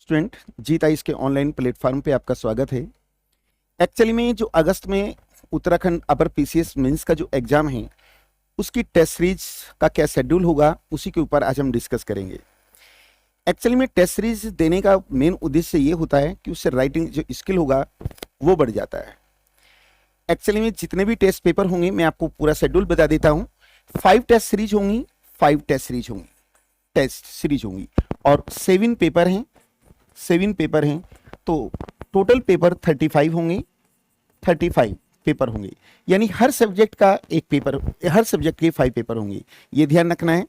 Student जीता इसके online platform पे आपका स्वागत है। एक्चुअली में जो अगस्त में उत्तराखंड अपर पीसीएस मेंस का जो एग्जाम है उसकी टेस्ट सीरीज का क्या शेड्यूल होगा उसी के ऊपर आज हम डिस्कस करेंगे। एक्चुअली में टेस्ट सीरीज देने का मेन उद्देश्य ये होता है कि उससे राइटिंग जो स्किल होगा वो बढ़ जाता है। एक्चुअली में जितने भी टेस्ट पेपर होंगे मैं आपको पूरा शेड्यूल बता देता हूँ। 5 टेस्ट सीरीज होंगी, 5 टेस्ट सीरीज होंगी और 7 पेपर हैं तो टोटल पेपर 35 होंगे, 35 पेपर होंगे, यानी हर सब्जेक्ट का एक पेपर, हर सब्जेक्ट के 5 पेपर होंगे, ये ध्यान रखना है।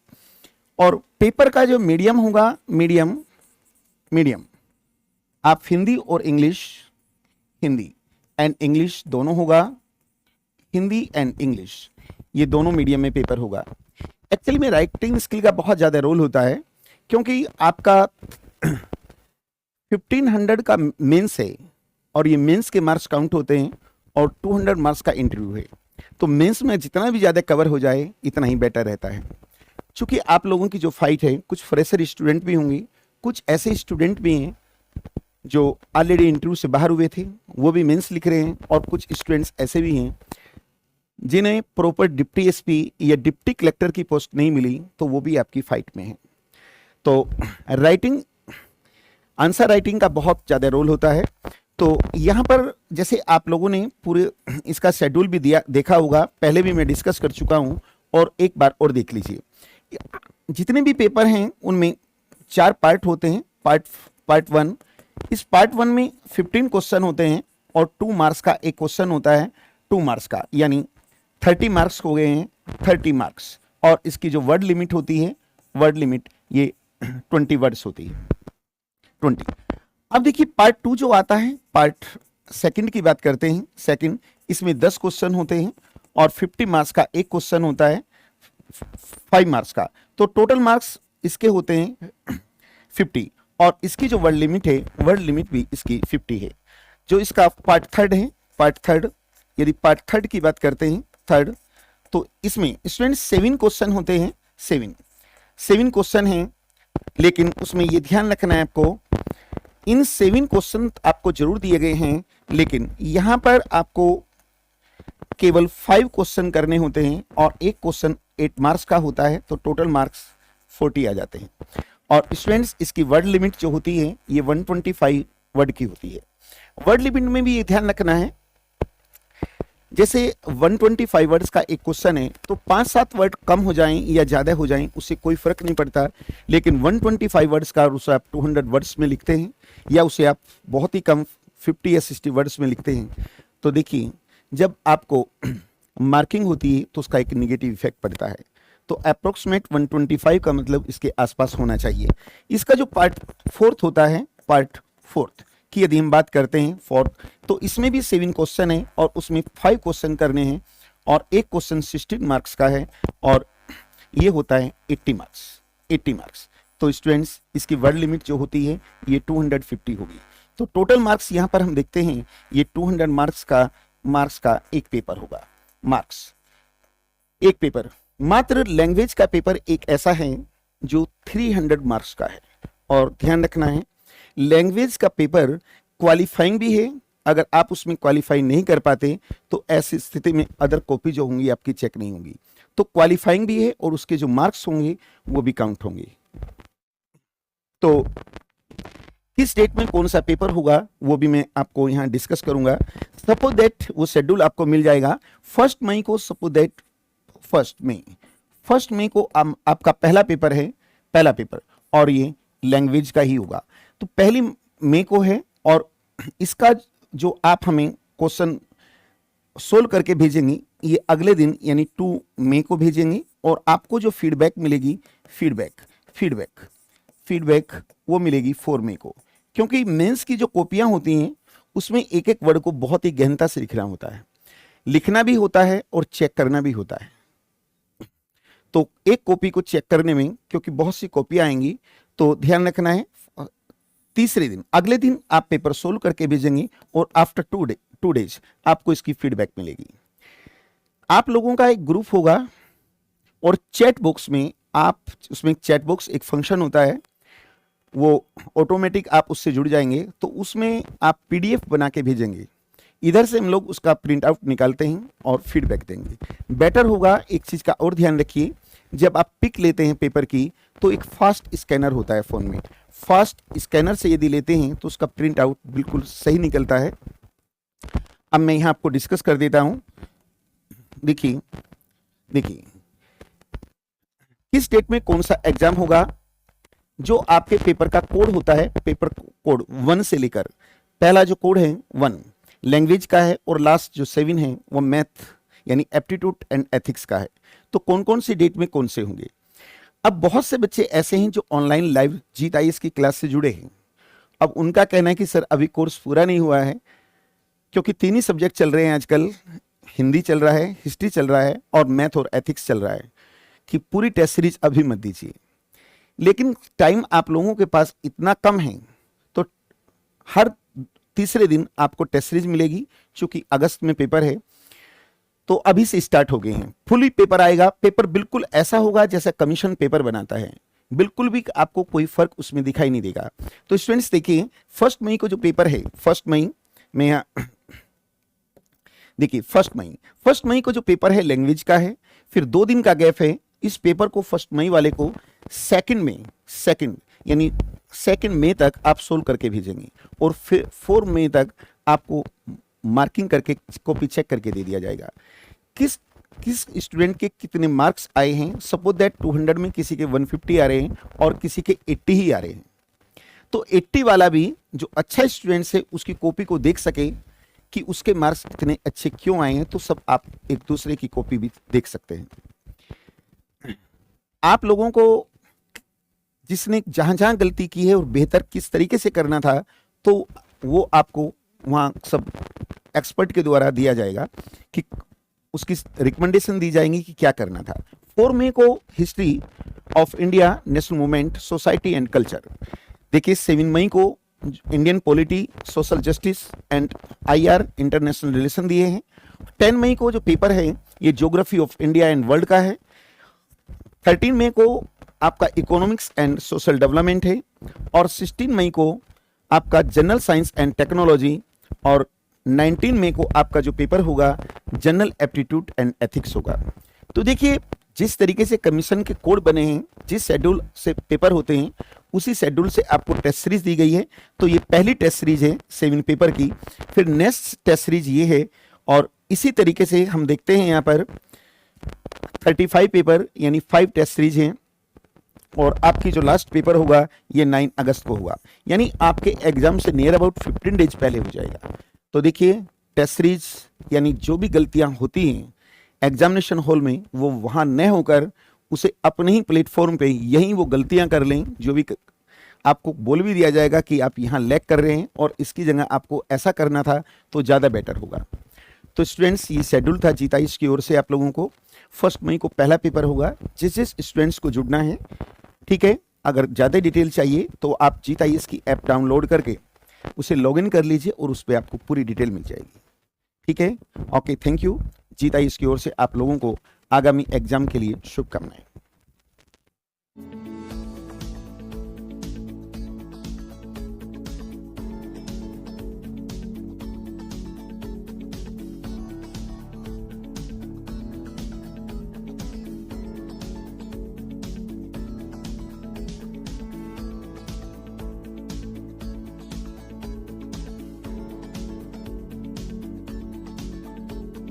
और पेपर का जो मीडियम होगा, मीडियम आप हिंदी और इंग्लिश, हिंदी एंड इंग्लिश दोनों होगा, हिंदी एंड इंग्लिश ये दोनों मीडियम में पेपर होगा। एक्चुअली में राइटिंग स्किल का बहुत ज़्यादा रोल होता है क्योंकि आपका 1500 का मेंस है और ये मेंस के मार्क्स काउंट होते हैं और 200 मार्क्स का इंटरव्यू है, तो मेंस में जितना भी ज़्यादा कवर हो जाए इतना ही बेटर रहता है। चूँकि आप लोगों की जो फाइट है, कुछ फ्रेशर स्टूडेंट भी होंगे, कुछ ऐसे स्टूडेंट भी हैं जो ऑलरेडी इंटरव्यू से बाहर हुए थे वो भी मेंस लिख रहे हैं, और कुछ स्टूडेंट्स ऐसे भी हैं जिन्हें प्रॉपर डिप्टी एसपी या डिप्टी कलेक्टर की पोस्ट नहीं मिली, तो वो भी आपकी फाइट में है। तो राइटिंग, आंसर राइटिंग का बहुत ज़्यादा रोल होता है। तो यहाँ पर जैसे आप लोगों ने पूरे इसका शेड्यूल भी देखा होगा, पहले भी मैं डिस्कस कर चुका हूँ और एक बार और देख लीजिए। जितने भी पेपर हैं उनमें 4 पार्ट होते हैं। पार्ट 1, इस पार्ट 1 में 15 क्वेश्चन होते हैं और 2 मार्क्स का एक क्वेश्चन होता है, 2 मार्क्स का, यानी 30 मार्क्स हो गए हैं, 30 मार्क्स। और इसकी जो वर्ड लिमिट होती है, वर्ड लिमिट ये 20 वर्ड्स होती है, 20। अब देखिए पार्ट 2 जो आता है, पार्ट सेकंड की बात करते हैं। सेकंड, इसमें 10 क्वेश्चन होते हैं और 50 मार्क्स का एक क्वेश्चन होता है, 5 मार्क्स का। तो टोटल मार्क्स इसके होते हैं 50 और इसकी जो वर्ड लिमिट है, वर्ड लिमिट भी इसकी 50 है। जो इसका पार्ट 3 है, पार्ट 3, यदि पार्ट 3 की बात करते हैं, 3, तो इसमें स्टूडेंट 7 क्वेश्चन होते हैं, 7 क्वेश्चन हैं, लेकिन उसमें ये ध्यान रखना है आपको, इन 7 क्वेश्चन आपको जरूर दिए गए हैं, लेकिन यहाँ पर आपको केवल 5 क्वेश्चन करने होते हैं और एक क्वेश्चन 8 मार्क्स का होता है, तो टोटल मार्क्स 40 आ जाते हैं। और स्टूडेंट्स इसकी वर्ड लिमिट जो होती है ये 125 वर्ड की होती है। वर्ड लिमिट में भी ये ध्यान रखना है, जैसे 125 वर्ड्स का एक क्वेश्चन है तो 5-7 वर्ड कम हो जाएं या ज़्यादा हो जाएं उससे कोई फर्क नहीं पड़ता, लेकिन 125 वर्ड्स का उसे आप 200 वर्ड्स में लिखते हैं या उसे आप बहुत ही कम 50 या 60 वर्ड्स में लिखते हैं, तो देखिए जब आपको मार्किंग होती है तो उसका एक निगेटिव इफेक्ट पड़ता है। तो अप्रोक्सीमेट 125 का मतलब इसके आसपास होना चाहिए। इसका जो पार्ट 4 होता है, पार्ट 4 की यदि हम बात करते हैं, 4, तो इसमें भी 7 क्वेश्चन है और उसमें 5 क्वेश्चन करने हैं और एक क्वेश्चन 16 मार्क्स का है और ये होता है 80 मार्क्स। तो स्टूडेंट्स इसकी वर्ड लिमिट जो होती है ये 250 होगी। तो टोटल मार्क्स यहाँ पर हम देखते हैं ये 200 मार्क्स का एक पेपर होगा, मार्क्स एक पेपर। मात्र लैंग्वेज का पेपर एक ऐसा है जो 300 मार्क्स का है, और ध्यान रखना है लैंग्वेज का पेपर क्वालिफाइंग भी है। अगर आप उसमें क्वालिफाई नहीं कर पाते तो ऐसी स्थिति में अदर कॉपी जो होंगी आपकी चेक नहीं होंगी, तो क्वालिफाइंग भी है और उसके जो मार्क्स होंगे वो भी काउंट होंगे। तो किस डेट में कौन सा पेपर होगा वो भी मैं आपको यहाँ डिस्कस करूंगा। सपोज दैट वो शेड्यूल आपको मिल जाएगा 1 मई को। सपोज दैट 1 मई को आपका पहला पेपर और ये लैंग्वेज का ही होगा, तो 1 मई को है और इसका जो आप हमें क्वेश्चन सोल्व करके भेजेंगे ये अगले दिन यानी 2 मई को भेजेंगे, और आपको जो फीडबैक मिलेगी, फीडबैक वो मिलेगी 4 मई को। क्योंकि मेंस की जो कॉपियां होती हैं उसमें एक एक वर्ड को बहुत ही गहनता से लिखना होता है, लिखना भी होता है और चेक करना भी होता है। तो एक कॉपी को चेक करने में क्योंकि बहुत सी कॉपियां आएंगी, तो ध्यान रखना है तीसरे दिन, अगले दिन आप पेपर सोल्व करके भेजेंगे और आफ्टर 2 डेज आपको इसकी फीडबैक मिलेगी। आप लोगों का एक ग्रुप होगा और चैट बॉक्स में आप, उसमें चैट बॉक्स एक फंक्शन होता है, वो ऑटोमेटिक आप उससे जुड़ जाएंगे, तो उसमें आप पीडीएफ बना के भेजेंगे, इधर से हम लोग उसका प्रिंट आउट निकालते हैं और फीडबैक देंगे। बेटर होगा, एक चीज़ का और ध्यान रखिए, जब आप पिक लेते हैं पेपर की तो एक फास्ट स्कैनर होता है फ़ोन में, फास्ट स्कैनर से यदि लेते हैं तो उसका प्रिंट आउट बिल्कुल सही निकलता है। अब मैं यहाँ आपको डिस्कस कर देता हूँ। देखिए देखिए किस डेट में कौन सा एग्जाम होगा। जो आपके पेपर का कोड होता है, पेपर कोड 1 से लेकर, पहला जो कोड है 1 लैंग्वेज का है और लास्ट जो 7 है वो मैथ यानी एप्टीट्यूड एंड एथिक्स का है। तो कौन कौन सी डेट में कौन से होंगे। अब बहुत से बच्चे ऐसे हैं जो ऑनलाइन लाइव जीत आईएएस की क्लास से जुड़े हैं। अब उनका कहना है कि सर अभी कोर्स पूरा नहीं हुआ है, क्योंकि 3 ही सब्जेक्ट चल रहे हैं आजकल, हिंदी चल रहा है, हिस्ट्री चल रहा है और मैथ और एथिक्स चल रहा है, कि पूरी टेस्ट सीरीज अभी मत दीजिए। लेकिन टाइम आप लोगों के पास इतना कम है, तो हर तीसरे दिन आपको टेस्ट सीरीज मिलेगी। चूंकि अगस्त में पेपर है तो अभी से स्टार्ट हो गए हैं, फुली पेपर आएगा। पेपर बिल्कुल ऐसा होगा जैसा कमीशन पेपर बनाता है, बिल्कुल भी आपको कोई फर्क उसमें दिखाई नहीं देगा। तो स्टूडेंट्स देखिए, 1 मई को जो पेपर है, 1 मई में यहाँ देखिए 1 मई को जो पेपर है लैंग्वेज का है, फिर 2 दिन का गैप है। इस पेपर को 1 मई वाले को 2 यानी 2 मई तक आप सोल्व करके भेजेंगे और फिर 4 मई तक आपको मार्किंग करके कॉपी चेक करके दे दिया जाएगा किस स्टूडेंट के कितने मार्क्स आए हैं। सपोज दैट 200 में किसी के 150 आ रहे हैं और किसी के 80 ही आ रहे हैं, तो 80 वाला भी जो अच्छा स्टूडेंट है उसकी कॉपी को देख सके कि उसके मार्क्स इतने अच्छे क्यों आए हैं। तो सब आप एक दूसरे की कॉपी भी देख सकते हैं। आप लोगों को जिसने जहां जहां गलती की है और बेहतर किस तरीके से करना था, तो वो आपको वहां सब एक्सपर्ट के द्वारा दिया जाएगा, कि उसकी रिकमेंडेशन दी जाएंगी कि क्या करना था। 4 मई को history of India, national movement, society and culture. देखिए 7 मई को Indian polity, social justice and IR, international relation दिए हैं। 10 मई को जो पेपर है ये geography of India and world का है। 13 मई को आपका इकोनॉमिक्स एंड सोशल डेवलपमेंट है और 16 मई को आपका जनरल साइंस एंड टेक्नोलॉजी और 19 मई को आपका जो पेपर होगा जनरल एप्टीट्यूड एंड एथिक्स होगा। तो देखिए जिस तरीके से कमीशन के कोड बने हैं, जिस शेड्यूल से पेपर होते हैं उसी शेड्यूल से आपको टेस्ट सीरीज दी गई है। तो ये पहली टेस्ट सीरीज है 7 पेपर की, फिर नेक्स्ट टेस्ट सीरीज ये है और इसी तरीके से हम देखते हैं यहाँ पर 35 पेपर यानी 5 टेस्ट सीरीज हैं और आपकी जो लास्ट पेपर होगा ये 9 अगस्त को होगा, यानी आपके एग्जाम से नियर अबाउट 15 डेज पहले हो जाएगा। तो देखिए टेस्ट सीरीज यानी जो भी गलतियां होती हैं एग्जामिनेशन हॉल में वो वहां न होकर उसे अपने ही प्लेटफॉर्म पे यहीं वो गलतियां कर लें। जो भी आपको बोल भी दिया जाएगा कि आप यहाँ लैग कर रहे हैं और इसकी जगह आपको ऐसा करना था, तो ज़्यादा बेटर होगा। तो स्टूडेंट्स ये शेड्यूल था जीत आईएएस की ओर से आप लोगों को। 1 मई को पहला पेपर होगा। जिस स्टूडेंट्स को जुड़ना है, ठीक है, अगर ज़्यादा डिटेल चाहिए तो आप जीत आईएएस की ऐप डाउनलोड करके उसे लॉगिन कर लीजिए और उस पर आपको पूरी डिटेल मिल जाएगी। ठीक है, okay, thank you. Jeet IAS की ओर से आप लोगों को आगामी एग्जाम के लिए शुभकामनाएं।